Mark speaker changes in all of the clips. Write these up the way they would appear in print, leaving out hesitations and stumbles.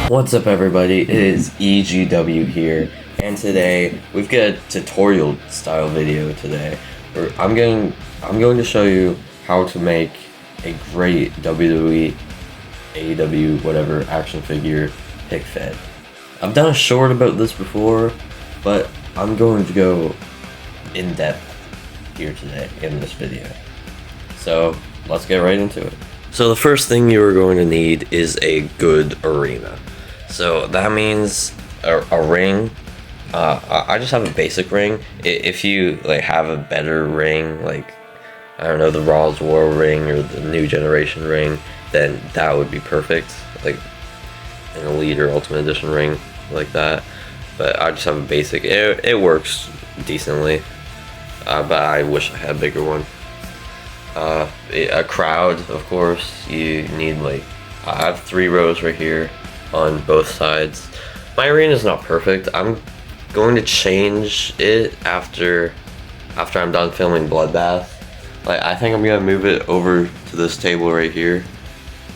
Speaker 1: What's up, everybody? It is EGW here, and today we've got a tutorial style video today where I'm going to show you how to make a great WWE, AEW, whatever action figure pick fed. I've done a short about this before, but I'm going to go in depth here today in this video. So let's get right into it. So the first thing you're going to need is a good arena. So that means a ring. I just have a basic ring. If you have a better ring, like I don't know, the Raw's War ring or the New Generation ring, then that would be perfect. Like an Elite or Ultimate Edition ring like that. But I just have a basic. It works decently, but I wish I had a bigger one. A crowd, of course. You need I have 3 rows right here on both sides. My arena is not perfect. I'm going to change it after I'm done filming Bloodbath. I think I'm gonna move it over to this table right here,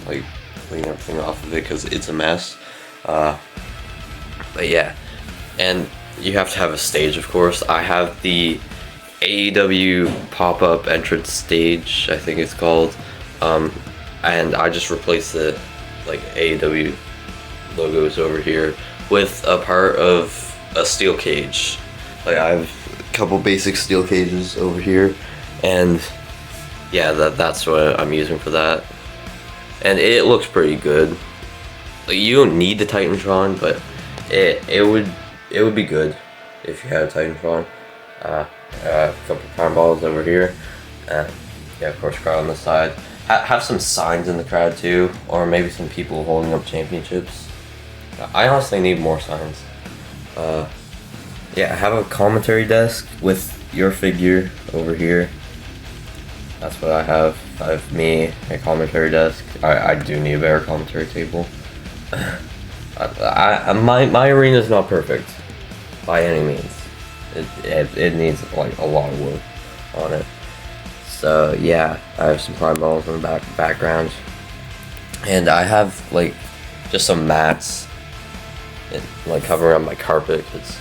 Speaker 1: clean everything off of it because it's a mess. But yeah, and you have to have a stage, of course. I have the AEW pop-up entrance stage, I think it's called, and I just replaced the AEW logos over here with a part of a steel cage. I have a couple basic steel cages over here, and yeah, that's what I'm using for that, and it looks pretty good. You don't need the Titantron, but it would be good if you had a Titantron. A couple time balls over here. Yeah, of course, crowd on the side. Have some signs in the crowd too, or maybe some people holding up championships. I honestly need more signs. Yeah, have a commentary desk with your figure over here. That's what I have. I have me, a commentary desk. I do need a better commentary table. My arena is not perfect by any means. It needs a lot of work on it. So yeah, I have some prime balls in the background, and I have just some mats covering up my carpet because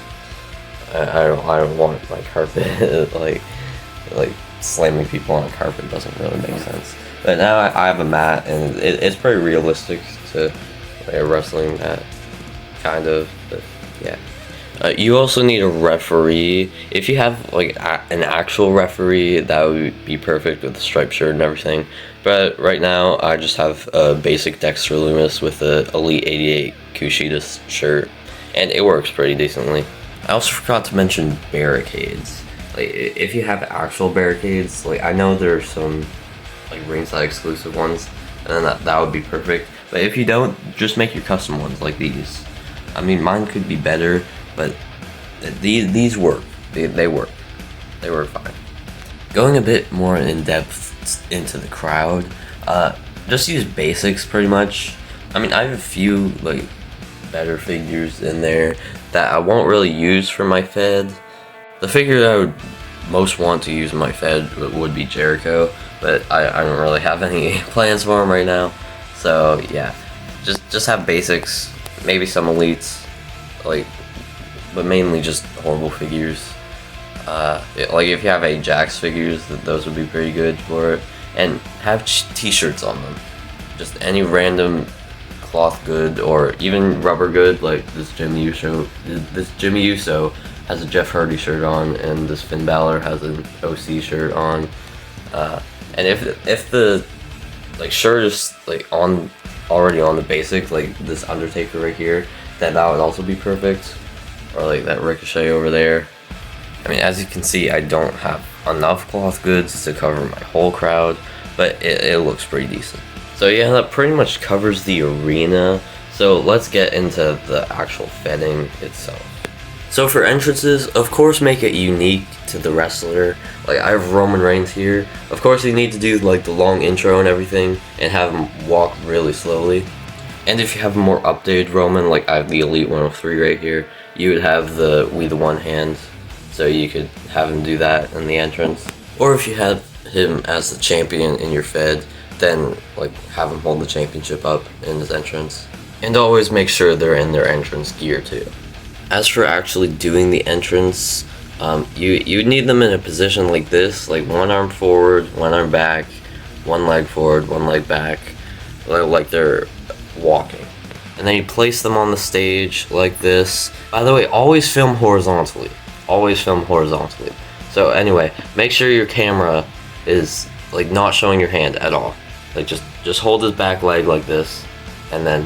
Speaker 1: I don't want my carpet like slamming people on a carpet doesn't really make sense. But now I have a mat, and it's pretty realistic to a wrestling mat, kind of. But yeah. You also need a referee. If you have an actual referee, that would be perfect with the striped shirt and everything. But right now, I just have a basic Dexter Lumis with the Elite 88 Kushida shirt, and it works pretty decently. I also forgot to mention barricades. If you have actual barricades, I know there are some ringside exclusive ones, and then that would be perfect. But if you don't, just make your custom ones like these. I mean, mine could be better, but these work. They work. They work fine. Going a bit more in depth into the crowd, just use basics pretty much. I mean, I have a few better figures in there that I won't really use for my Fed. The figure that I would most want to use in my Fed would be Jericho, but I don't really have any plans for him right now. So yeah, just have basics, maybe some elites, but mainly just horrible figures. If you have Ajax figures, those would be pretty good for it. And have t-shirts on them. Just any random cloth good or even rubber good, like this Jimmy Uso. This Jimmy Uso has a Jeff Hardy shirt on, and this Finn Balor has an OC shirt on. And if the shirt is already on the basic, this Undertaker right here, then that would also be perfect. Or that Ricochet over there. I mean, as you can see, I don't have enough cloth goods to cover my whole crowd, but it looks pretty decent. So yeah, that pretty much covers the arena. So let's get into the actual fetting itself. So for entrances, of course, make it unique to the wrestler. I have Roman Reigns here. Of course, you need to do the long intro and everything, and have him walk really slowly. And if you have a more updated Roman, I have the Elite 103 right here, you would have the We the One Hand, so you could have him do that in the entrance. Or if you had him as the champion in your Fed, then have him hold the championship up in his entrance. And always make sure they're in their entrance gear too. As for actually doing the entrance, you need them in a position like this, like one arm forward, one arm back, one leg forward, one leg back, like they're walking. And then you place them on the stage like this. By the way, always film horizontally. Always film horizontally. So anyway, make sure your camera is like not showing your hand at all. Like just hold his back leg like this, and then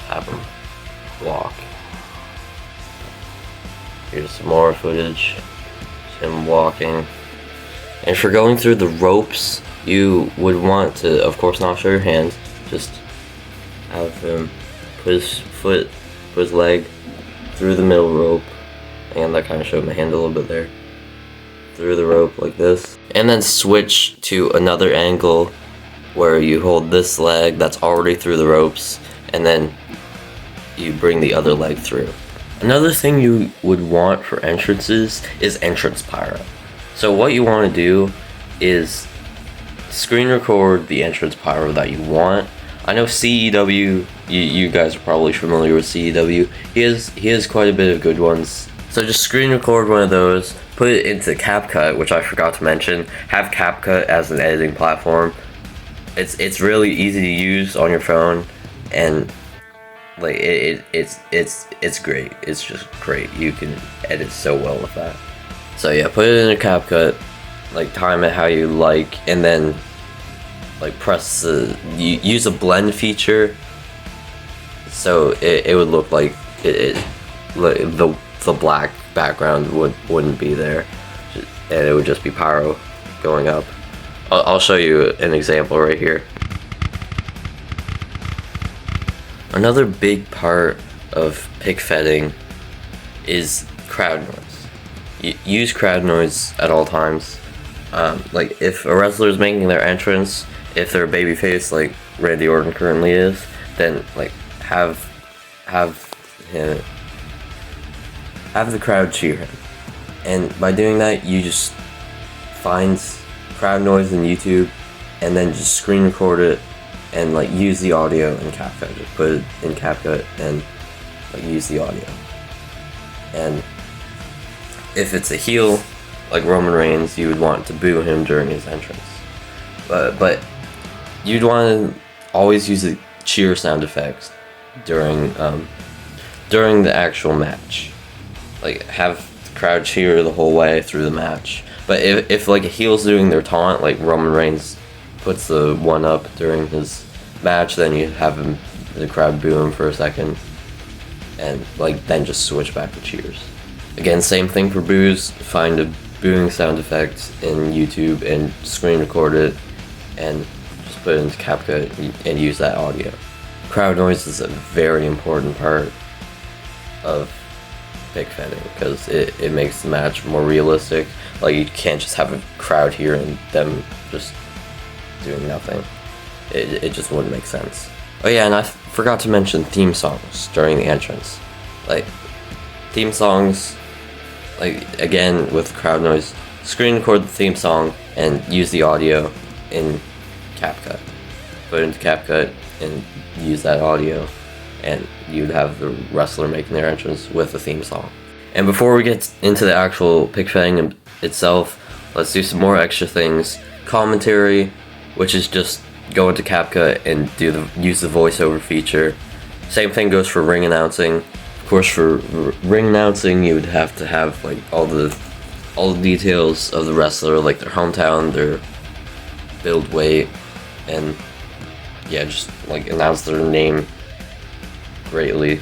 Speaker 1: have him walk. Here's some more footage. Him walking. And if you're going through the ropes, you would want to, of course, not show your hand. Just have him put his leg through the middle rope. And that kind of showed my hand a little bit there. Through the rope like this. And then switch to another angle where you hold this leg that's already through the ropes, and then you bring the other leg through. Another thing you would want for entrances is entrance pyro. So what you want to do is screen record the entrance pyro that you want. I know CEW, you guys are probably familiar with CEW. He has quite a bit of good ones. So just screen record one of those, put it into CapCut, which I forgot to mention. Have CapCut as an editing platform. It's really easy to use on your phone, and like it's great. It's just great. You can edit so well with that. So yeah, put it in a CapCut, like time it how you like, and then like press use a blend feature, so it would look like the black background wouldn't be there, and it would just be pyro going up. I'll show you an example right here. Another big part of pick fetting is crowd noise. Use crowd noise at all times. Like if a wrestler is making their entrance, if they're a babyface like Randy Orton currently is, then like have the crowd cheer him. And by doing that, you just find crowd noise in YouTube, and then just screen record it, and like use the audio in CapCut. Just put it in CapCut and like use the audio. And if it's a heel like Roman Reigns, you would want to boo him during his entrance. But you'd want to always use the cheer sound effects during the actual match. Like have the crowd cheer the whole way through the match. But if like a heel's doing their taunt, like Roman Reigns puts the one up during his match, then you have the crowd boo him for a second, and like then just switch back to cheers. Again, same thing for boos. Find a booing sound effect in YouTube and screen record it, and just put it into CapCut and use that audio. Crowd noise is a very important part of pick fetting because it makes the match more realistic. Like you can't just have a crowd here and them just doing nothing. It just wouldn't make sense. Oh yeah, and I forgot to mention theme songs during the entrance. Like theme songs, like again with crowd noise, screen record the theme song and use the audio in CapCut. Put it into CapCut and use that audio, and you'd have the wrestler making their entrance with the theme song. And before we get into the actual pick fetting itself, let's do some more extra things. Commentary, which is just go into CapCut and use the voiceover feature. Same thing goes for ring announcing. Of course, for ring announcing, you would have to have like all the details of the wrestler, like their hometown, their build weight, and yeah, just like announce their name greatly,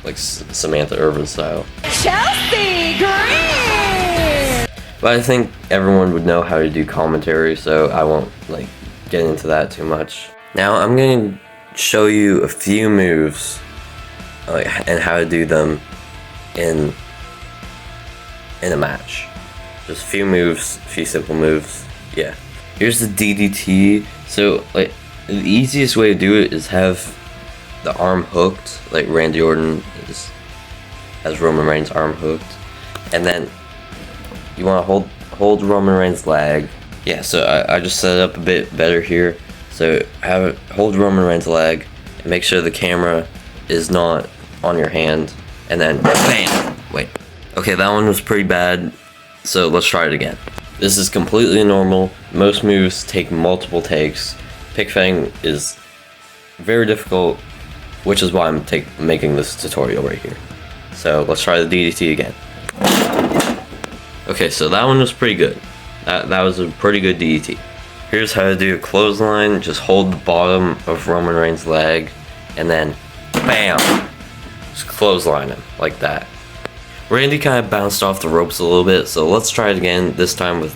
Speaker 1: like Samantha Irvin style. Chelsea Green! But I think everyone would know how to do commentary, so I won't like get into that too much. Now I'm going to show you a few moves and how to do them in a match. Just a few moves, a few simple moves. Yeah. Here's the DDT. So like the easiest way to do it is have the arm hooked, like Randy Orton has Roman Reigns' arm hooked, and then you want to hold Roman Reigns' leg. Yeah, so I just set it up a bit better here. So hold Roman Reigns' leg, make sure the camera is not on your hand, and then bam! Wait. Okay, that one was pretty bad, so let's try it again. This is completely normal. Most moves take multiple takes. Pick Fang is very difficult, which is why I'm making this tutorial right here. So let's try the DDT again. Okay, so that one was pretty good. That was a pretty good DDT. Here's how to do a clothesline. Just hold the bottom of Roman Reigns' leg, and then bam! Just clothesline him like that. Randy kind of bounced off the ropes a little bit, so let's try it again, this time with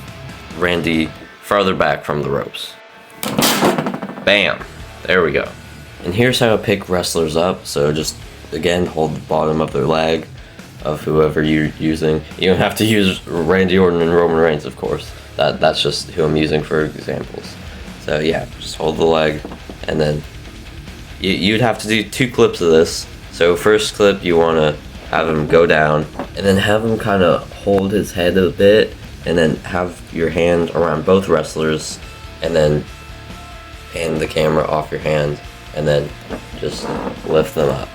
Speaker 1: Randy farther back from the ropes. Bam! There we go. And here's how to pick wrestlers up. So just, again, hold the bottom of their leg of whoever you're using. You don't have to use Randy Orton and Roman Reigns, of course. That's just who I'm using for examples. So yeah, just hold the leg, and then you'd have to do 2 clips of this. So first clip, you want to have him go down, and then have him kind of hold his head a bit, and then have your hand around both wrestlers, and then hand the camera off your hand, and then just lift them up.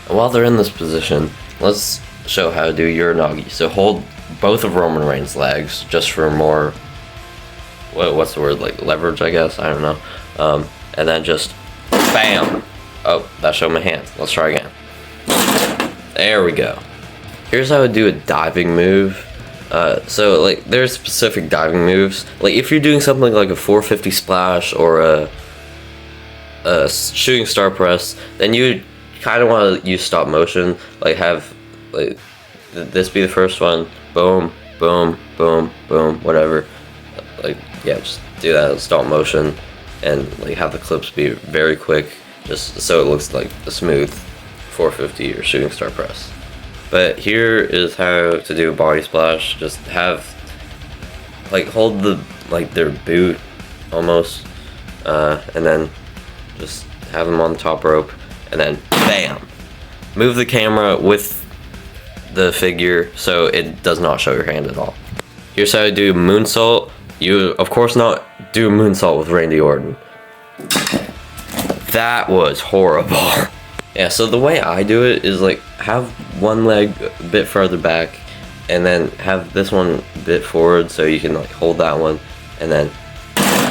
Speaker 1: And while they're in this position, let's show how to do Uranagi. So hold both of Roman Reigns' legs, just for more, what's the word, like leverage, I guess, I don't know. And then just bam! Oh, that showed my hand. Let's try again. There we go. Here's how to do a diving move. So like there's specific diving moves. Like if you're doing something like a 450 splash or a shooting star press, then you kind of want to use stop motion. Like have like this be the first one. Boom, boom, boom, boom, whatever. Like yeah, just do that in stop motion, and like have the clips be very quick, just so it looks like a smooth 450 or shooting star press. But here is how to do a body splash. Just have like hold their boot almost, and then just have them on the top rope, and then bam! Move the camera with the figure so it does not show your hand at all. Here's how to do a moonsault. You of course not do a moonsault with Randy Orton. That was horrible. Yeah, so the way I do it is like have one leg a bit further back, and then have this one a bit forward so you can like hold that one, and then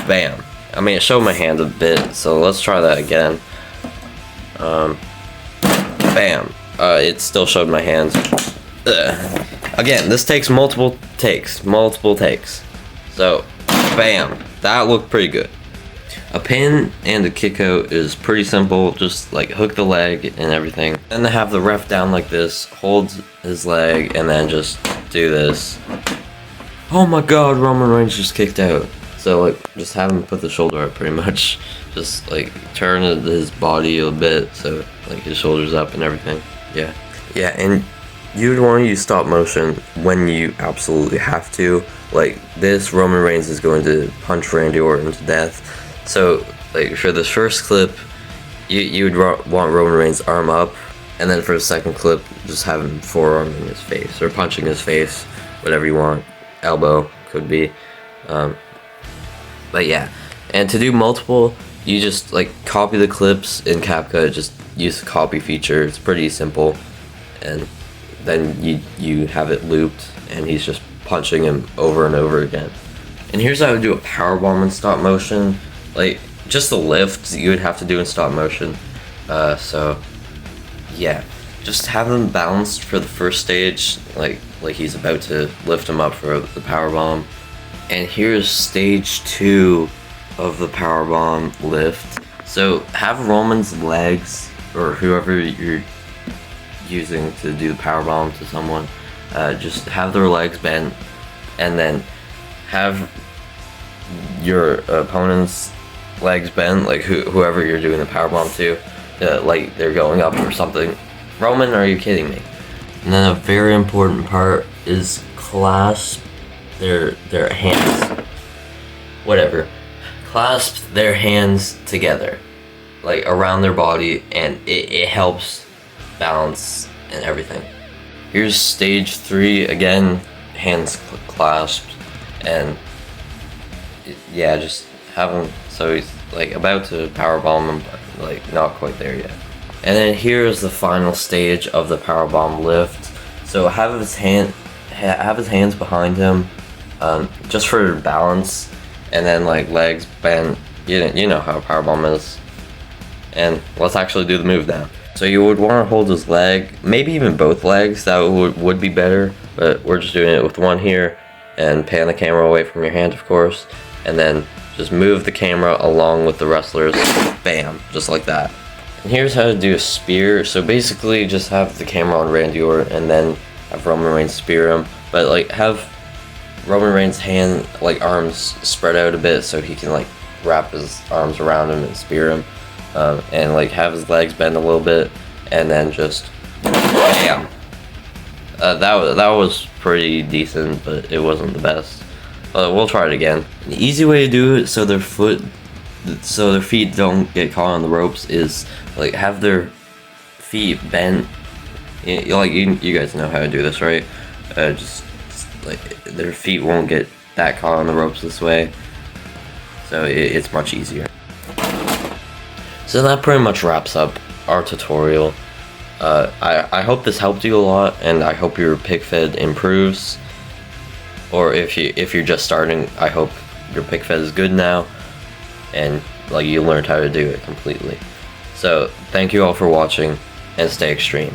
Speaker 1: bam. I mean, it showed my hand a bit, so let's try that again. Bam. It still showed my hands. Again, this takes multiple takes. So, bam. That looked pretty good. A pin and a kick out is pretty simple. Just like hook the leg and everything. Then have the ref down like this, hold his leg, and then just do this. Oh my god, Roman Reigns just kicked out. So like just have him put the shoulder up pretty much. Just like turn his body a bit so like his shoulders up and everything. Yeah. Yeah, and you'd want to use stop motion when you absolutely have to. Like this, Roman Reigns is going to punch Randy Orton to death. So, like, for this first clip, you would want Roman Reigns' arm up, and then for the second clip, just have him forearming his face, or punching his face, whatever you want. Elbow, could be. But yeah, and to do multiple, you just, like, copy the clips in CapCut, just use the copy feature, it's pretty simple, and then you have it looped, and he's just punching him over and over again. And here's how I would do a powerbomb in stop motion. Like, just the lift you would have to do in stop motion. So, yeah. Just have him balanced for the first stage, like he's about to lift him up for the powerbomb. And here's stage 2 of the powerbomb lift. So, have Roman's legs, or whoever you're using to do the powerbomb to someone, just have their legs bent, and then have your opponent's legs bent, like whoever you're doing the powerbomb to, like they're going up or something. Roman, are you kidding me? And then a very important part is clasp their hands. Whatever. Clasp their hands together, like around their body, and it helps balance and everything. Here's stage 3 again, hands clasped, and yeah, just have him so he's like about to powerbomb him, but like not quite there yet. And then here's the final stage of the powerbomb lift. So have his hands behind him, just for balance, and then like legs bent. You know how a powerbomb is. And let's actually do the move now. So you would want to hold his leg, maybe even both legs. That would be better. But we're just doing it with one here, and pan the camera away from your hand, of course, and then just move the camera along with the wrestlers. Bam, just like that. And here's how to do a spear. So basically just have the camera on Randy Orton and then have Roman Reigns spear him. But like have Roman Reigns' arms spread out a bit so he can like wrap his arms around him and spear him. And like have his legs bend a little bit and then just bam. That was pretty decent, but it wasn't the best. We'll try it again. The easy way to do it so their feet don't get caught on the ropes is like have their feet bent. You guys know how to do this, right? Just like their feet won't get that caught on the ropes this way, so it's much easier. So that pretty much wraps up our tutorial. I hope this helped you a lot, and I hope your pick fed improves. Or if you're just starting, I hope your pick fed is good now, and like you learned how to do it completely. So thank you all for watching, and stay extreme.